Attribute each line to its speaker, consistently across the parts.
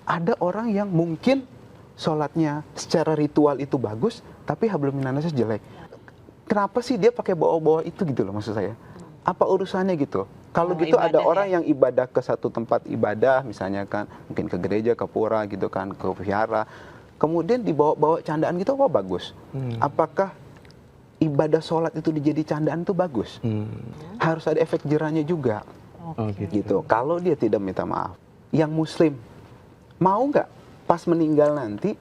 Speaker 1: Ada orang yang mungkin sholatnya secara ritual itu bagus, tapi hablum minannasnya jelek. Kenapa sih dia pakai bawa-bawa itu gitu loh maksud saya? Apa urusannya gitu? Kalau gitu ada orang yang ibadah ke satu tempat ibadah, misalnya kan mungkin ke gereja, ke pura gitu kan, ke vihara, kemudian dibawa-bawa candaan gitu, apa bagus? Apakah ibadah sholat itu dijadi candaan itu bagus? Harus ada efek jerahnya juga. Gitu. Kalau dia tidak minta maaf, yang muslim mau nggak pas meninggal nanti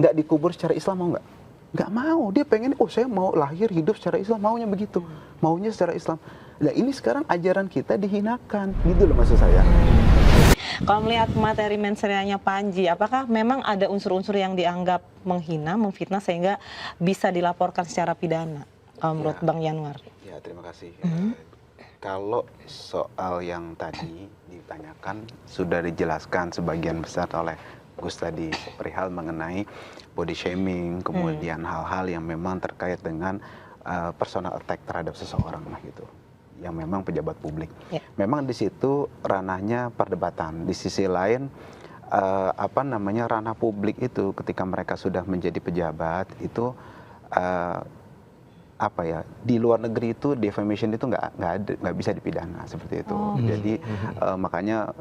Speaker 1: nggak dikubur secara Islam, mau nggak? Nggak mau. Dia pengen, oh saya mau lahir hidup secara Islam, maunya begitu, maunya secara Islam. Nah ini sekarang ajaran kita dihinakan, gitu loh maksud saya.
Speaker 2: Kalau melihat materi mensreanya Panji, apakah memang ada unsur-unsur yang dianggap menghina, memfitnah sehingga bisa dilaporkan secara pidana? Menurut Bang Yanuar.
Speaker 1: Ya terima kasih. Kalau soal yang tadi ditanyakan sudah dijelaskan sebagian besar oleh Gus tadi perihal mengenai body shaming, kemudian hal-hal yang memang terkait dengan personal attack terhadap seseorang lah gitu, yang memang pejabat publik. Memang di situ ranahnya perdebatan. Di sisi lain ranah publik itu ketika mereka sudah menjadi pejabat itu di luar negeri itu defamation itu nggak bisa dipidana seperti itu. Jadi makanya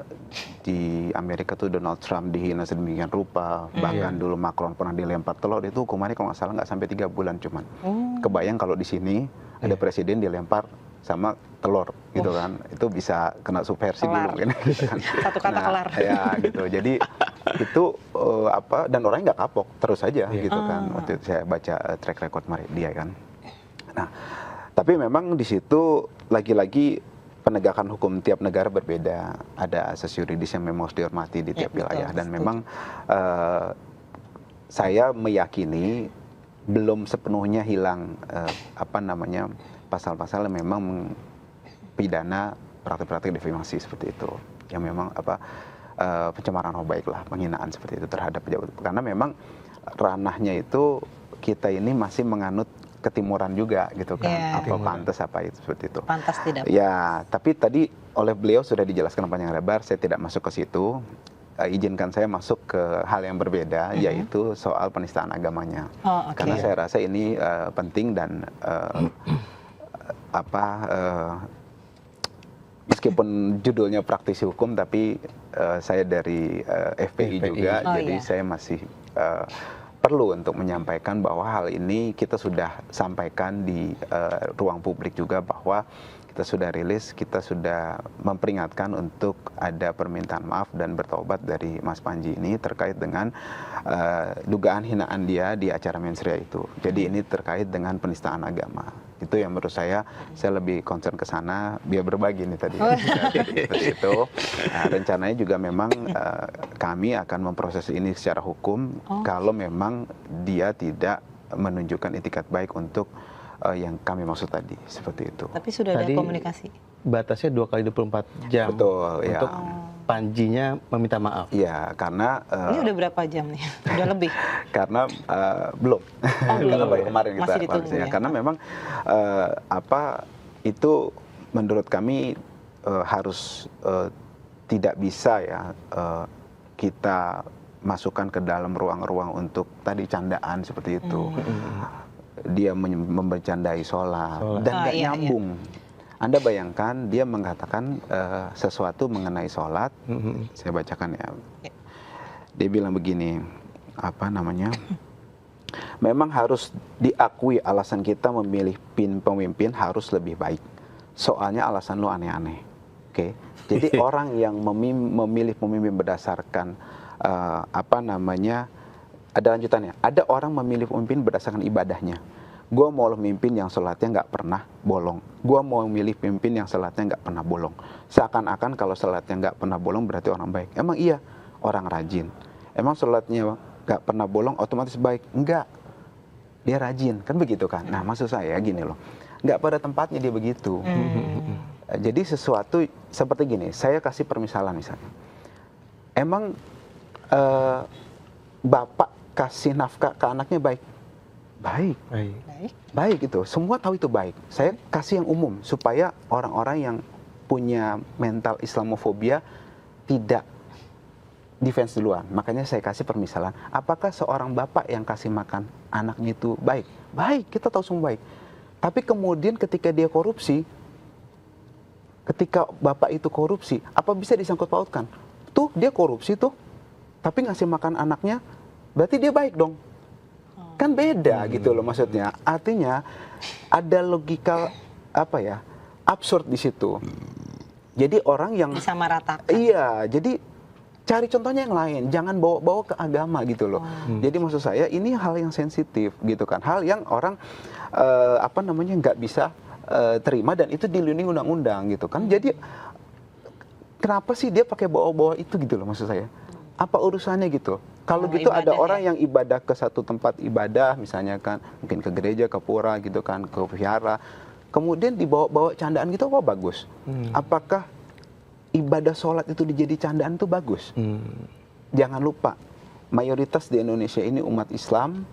Speaker 1: di Amerika tuh Donald Trump dihina sedemikian rupa, bahkan dulu Macron pernah dilempar telur, itu hukumannya kalau nggak salah nggak sampai 3 bulan cuman. Kebayang kalau di sini ada presiden dilempar sama telur gitu kan, itu bisa kena subversi dulu kan.
Speaker 2: Satu kata kelar.
Speaker 1: Ya gitu. Jadi itu dan orangnya nggak kapok, terus aja gitu kan. Waktu itu saya baca track record dia kan. Nah, tapi memang di situ lagi-lagi penegakan hukum tiap negara berbeda. Ada asas yuridis yang memang harus dihormati di tiap wilayah. Dan memang saya meyakini belum sepenuhnya hilang pasal-pasal yang memang pidana praktik-praktik defamasi seperti itu. Yang memang pencemaran nama baik lah, penghinaan seperti itu terhadap pejabat. Karena memang ranahnya itu kita ini masih menganut ketimuran juga gitu kan, apa pantas apa itu seperti itu.
Speaker 2: Pantas tidak.
Speaker 1: Ya, tapi tadi oleh beliau sudah dijelaskan panjang lebar, saya tidak masuk ke situ. Izinkan saya masuk ke hal yang berbeda, yaitu soal penistaan agamanya. Karena saya rasa ini penting dan meskipun judulnya praktisi hukum, tapi saya dari FPI juga, jadi saya masih perlu untuk menyampaikan bahwa hal ini kita sudah sampaikan di ruang publik juga, bahwa kita sudah rilis, kita sudah memperingatkan untuk ada permintaan maaf dan bertobat dari Mas Panji ini terkait dengan dugaan hinaan dia di acara mensria itu. Jadi ini terkait dengan penistaan agama. Itu yang menurut saya lebih concern ke sana, biar berbagi nih tadi. Itu rencananya juga memang kami akan memproses ini secara hukum kalau memang dia tidak menunjukkan itikat baik untuk yang kami maksud tadi, seperti itu.
Speaker 2: Tapi sudah ada komunikasi?
Speaker 3: Batasnya 2 kali 24 jam.
Speaker 1: Betul, ya.
Speaker 3: Untuk Panjinya meminta maaf.
Speaker 1: Iya, karena
Speaker 2: ini udah berapa jam nih? Udah lebih?
Speaker 1: Karena belum. Karena baru kemarin kita
Speaker 2: ditunggu, ya.
Speaker 1: Karena memang itu menurut kami harus tidak bisa ya kita masukkan ke dalam ruang-ruang untuk tadi candaan seperti itu. Dia membercandai sholat dan nggak nyambung. Anda bayangkan dia mengatakan sesuatu mengenai sholat, saya bacakan ya. Dia bilang begini, memang harus diakui alasan kita memilih pemimpin harus lebih baik. Soalnya alasan lu aneh-aneh. Oke. Jadi orang yang memilih pemimpin berdasarkan ada lanjutannya. Ada orang memilih pemimpin berdasarkan ibadahnya. Gue mau memimpin yang sholatnya nggak pernah bolong. Gue mau memilih pemimpin yang sholatnya nggak pernah bolong. Seakan-akan kalau sholatnya nggak pernah bolong berarti orang baik. Emang iya, orang rajin. Emang sholatnya nggak pernah bolong otomatis baik? Enggak. Dia rajin, kan begitu kan? Nah maksud saya gini loh, nggak pada tempatnya dia begitu. Jadi sesuatu seperti gini, saya kasih permisalan misalnya. Emang bapak kasih nafkah ke anaknya baik? Baik itu, semua tahu itu baik. Saya kasih yang umum supaya orang-orang yang punya mental Islamofobia tidak defense duluan. Makanya saya kasih permisalan, apakah seorang bapak yang kasih makan anaknya itu baik? Baik, kita tahu semua baik. Tapi kemudian ketika dia korupsi, ketika bapak itu korupsi, apa bisa disangkut pautkan? Tuh dia korupsi tuh, tapi ngasih makan anaknya, berarti dia baik dong. Kan beda gitu loh maksudnya. Artinya ada logika absurd di situ. Jadi orang yang
Speaker 2: disamaratakan.
Speaker 1: Iya, jadi cari contohnya yang lain, jangan bawa-bawa ke agama gitu loh. Jadi maksud saya ini hal yang sensitif gitu kan, hal yang orang nggak bisa terima dan itu dilindungi undang-undang gitu kan. Jadi kenapa sih dia pakai bawa-bawa itu gitu loh maksud saya? Apa urusannya gitu? Kalau gitu ada orang yang ibadah ke satu tempat ibadah, misalnya kan, mungkin ke gereja, ke pura gitu kan, ke vihara, kemudian dibawa-bawa candaan gitu, apa bagus? Apakah ibadah sholat itu dijadi candaan itu bagus? Jangan lupa, mayoritas di Indonesia ini umat Islam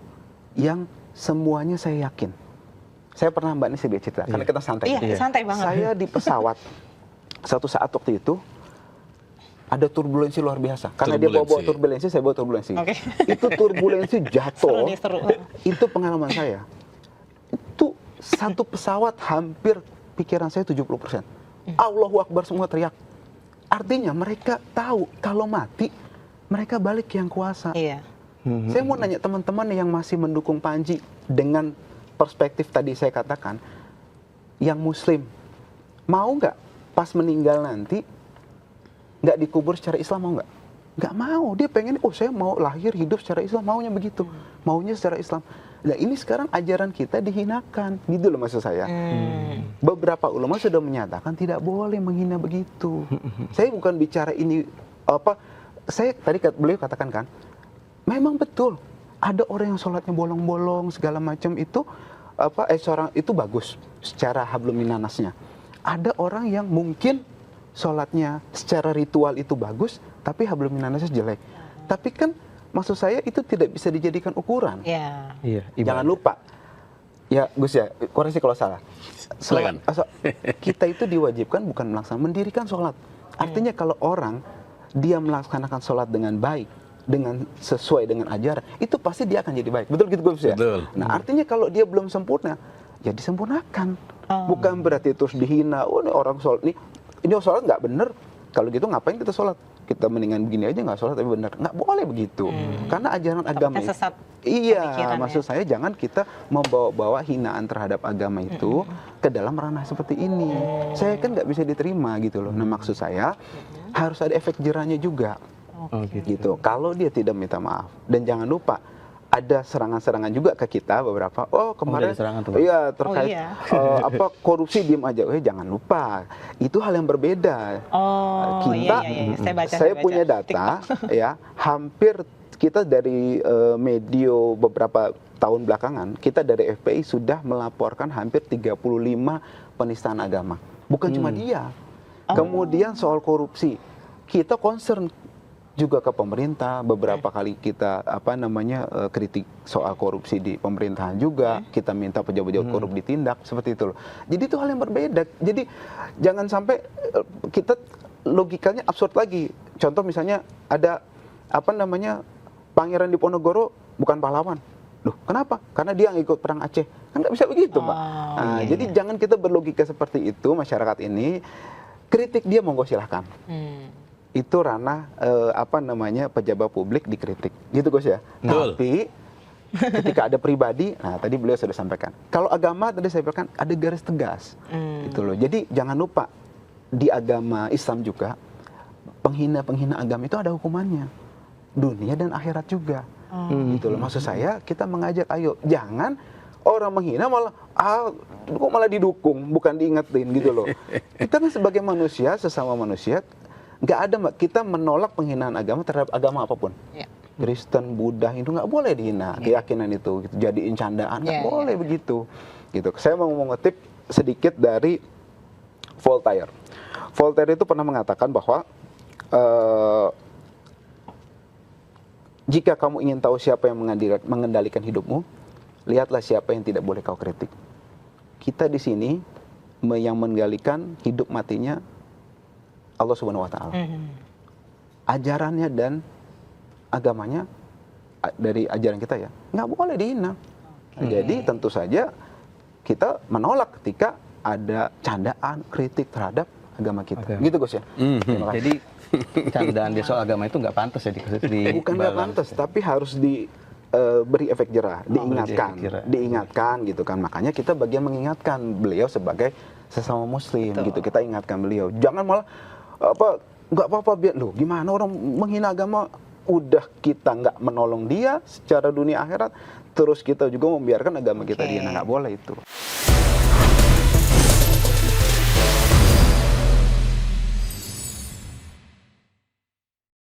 Speaker 1: yang semuanya saya yakin. Saya pernah Mbak Nisi cerita, karena kita santai.
Speaker 2: Iya, santai banget.
Speaker 1: Saya di pesawat, satu saat waktu itu, ada turbulensi luar biasa. Karena dia bawa turbulensi, saya bawa turbulensi.
Speaker 2: Okay.
Speaker 1: Itu turbulensi jatuh.
Speaker 2: Seru.
Speaker 1: Itu pengalaman saya. Itu satu pesawat hampir pikiran saya 70%. Allahu Akbar semua teriak. Artinya mereka tahu kalau mati, mereka balik ke yang kuasa.
Speaker 2: Iya.
Speaker 1: Saya mau nanya teman-teman yang masih mendukung Panji dengan perspektif tadi saya katakan, yang muslim, mau nggak pas meninggal nanti nggak dikubur secara Islam, mau nggak? Nggak mau. Dia pengen, saya mau lahir hidup secara Islam, maunya begitu, maunya secara Islam. Nah ini sekarang ajaran kita dihinakan, gitu loh maksud saya. Beberapa ulama sudah menyatakan tidak boleh menghina begitu. Saya bukan bicara ini saya tadi beliau katakan kan, memang betul ada orang yang sholatnya bolong-bolong segala macam itu seorang itu bagus secara hablum minannasnya. Ada orang yang mungkin sholatnya secara ritual itu bagus, tapi hablum minannasnya jelek. Tapi kan maksud saya itu tidak bisa dijadikan ukuran.
Speaker 2: Iya.
Speaker 1: Jangan lupa, ya Gus ya, koreksi kalau salah.
Speaker 4: Silakan.
Speaker 1: Kita itu diwajibkan bukan mendirikan sholat. Artinya kalau orang dia melaksanakan sholat dengan baik, dengan sesuai dengan ajaran, itu pasti dia akan jadi baik. Betul gitu Gus ya?
Speaker 4: Betul.
Speaker 1: Nah artinya kalau dia belum sempurna, ya disempurnakan. Bukan berarti terus dihina. Ini orang sholat ini sholat nggak bener. Kalau gitu ngapain kita sholat? Kita mendingan begini aja nggak sholat tapi bener. Nggak boleh begitu. Karena ajaran agama itu. Iya, maksud saya jangan kita membawa-bawa hinaan terhadap agama itu ke dalam ranah seperti ini. Saya kan nggak bisa diterima gitu loh. Nah maksud saya harus ada efek jerahnya juga. Gitu. Kalau dia tidak minta maaf. Dan jangan lupa ada serangan-serangan juga ke kita beberapa. Kemarin iya terkait korupsi diem aja. Jangan lupa. Itu hal yang berbeda. Kita saya punya data ya, hampir kita dari medio beberapa tahun belakangan, kita dari FPI sudah melaporkan hampir 35 penistaan agama. Bukan cuma dia. Kemudian soal korupsi, kita concern juga ke pemerintah. Beberapa kali kita kritik soal korupsi di pemerintahan juga. Kita minta pejabat-pejabat korup ditindak seperti itu loh. Jadi itu hal yang berbeda. Jadi jangan sampai kita logikanya absurd lagi. Contoh misalnya ada Pangeran Diponegoro bukan pahlawan. Loh, kenapa? Karena dia yang ikut perang Aceh. Kan nggak bisa begitu, Mbak. Jadi jangan kita berlogika seperti itu, masyarakat ini. Kritik dia monggo silahkan. Itu ranah pejabat publik dikritik. Gitu Gus ya.
Speaker 4: Betul.
Speaker 1: Tapi ketika ada pribadi, nah tadi beliau sudah sampaikan. Kalau agama tadi saya sampaikan ada garis tegas. Gitu loh. Jadi jangan lupa di agama Islam juga penghina agama itu ada hukumannya. Dunia dan akhirat juga. Gitu loh. Maksud saya kita mengajak ayo jangan orang menghina kok malah didukung, bukan diingetin gitu loh. Kita kan sebagai manusia, sesama manusia, nggak ada Mbak, kita menolak penghinaan agama terhadap agama apapun. Kristen, Buddha, Hindu nggak boleh dihina keyakinan itu, gitu. Jadiin candaan nggak boleh begitu. Gitu. Saya mau ngetip sedikit dari Voltaire. Voltaire itu pernah mengatakan bahwa jika kamu ingin tahu siapa yang mengendalikan hidupmu, lihatlah siapa yang tidak boleh kau kritik. Kita di sini yang mengendalikan hidup matinya Allah Subhanahu wa taala. Ajarannya dan agamanya dari ajaran kita ya nggak boleh dihina. Jadi tentu saja kita menolak ketika ada candaan, kritik terhadap agama kita.
Speaker 3: Oke.
Speaker 1: Gitu Gus ya. Terima kasih.
Speaker 3: Jadi candaan dia soal agama itu nggak pantas ya
Speaker 1: Bukan nggak pantas, tapi harus beri efek jerah, diingatkan gitu kan. Makanya kita bagian mengingatkan beliau sebagai sesama muslim gitu. Kita ingatkan beliau. Jangan malah nggak apa-apa biar lo gimana orang menghina agama, udah kita nggak menolong dia secara dunia akhirat, terus kita juga membiarkan agama kita dihina, nggak boleh itu.